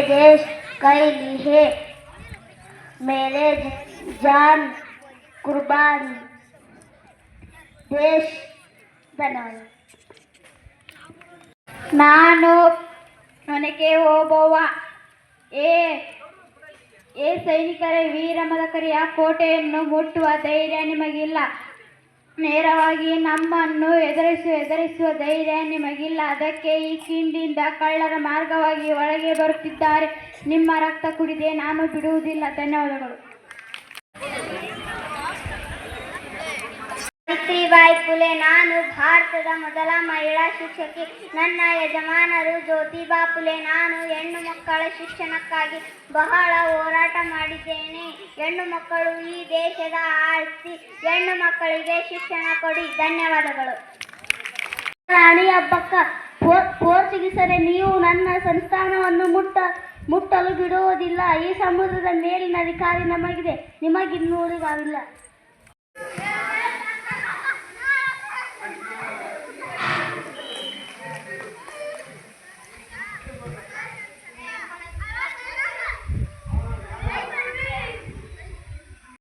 देश कई लिए मेरे जान कुर्बान देश बनाओ ನಾನು ನನಗೆ ಓಬವ್ವ ಏ ಸೈನಿಕರೇ ವೀರ ಮದಕರಿಯ ಕೋಟೆಯನ್ನು ಮುಟ್ಟುವ ಧೈರ್ಯ ನಿಮಗಿಲ್ಲ. ನೇರವಾಗಿ ನಮ್ಮನ್ನು ಎದುರಿಸುವ ಧೈರ್ಯ ನಿಮಗಿಲ್ಲ. ಅದಕ್ಕೆ ಈ ಕಿಂಡಿಯಿಂದ ಕಳ್ಳರ ಮಾರ್ಗವಾಗಿ ಒಳಗೆ ಬರುತ್ತಿದ್ದಾರೆ. ನಿಮ್ಮ ರಕ್ತ ಕುಡಿದೆ ನಾನು ಬಿಡುವುದಿಲ್ಲ. ಧನ್ಯವಾದಗಳು. ಸಾವಿತ್ರಿಬಾಯಿ ಫುಲೆ. ನಾನು ಭಾರತದ ಮೊದಲ ಮಹಿಳಾ ಶಿಕ್ಷಕಿ. ನನ್ನ ಯಜಮಾನರು ಜ್ಯೋತಿಬಾ ಫುಲೆ. ನಾನು ಹೆಣ್ಣು ಮಕ್ಕಳ ಶಿಕ್ಷಣಕ್ಕಾಗಿ ಬಹಳ ಹೋರಾಟ ಮಾಡಿದ್ದೇನೆ. ಹೆಣ್ಣು ಮಕ್ಕಳು ಈ ದೇಶದ ಆಸ್ತಿ. ಹೆಣ್ಣು ಮಕ್ಕಳಿಗೆ ಶಿಕ್ಷಣ ಕೊಡಿ. ಧನ್ಯವಾದಗಳು. ರಾಣಿ ಅಬ್ಬಕ್ಕ. ಪೋರ್ಚುಗೀಸರೇ, ನೀವು ನನ್ನ ಸಂಸ್ಥಾನವನ್ನು ಮುಟ್ಟಲು ಬಿಡುವುದಿಲ್ಲ. ಈ ಸಮುದ್ರದ ಮೇಲಿನ ಅಧಿಕಾರಿ ನಮಗಿದೆ, ನಿಮಗಿನ್ನೂರಿಗಾವಿಲ್ಲ.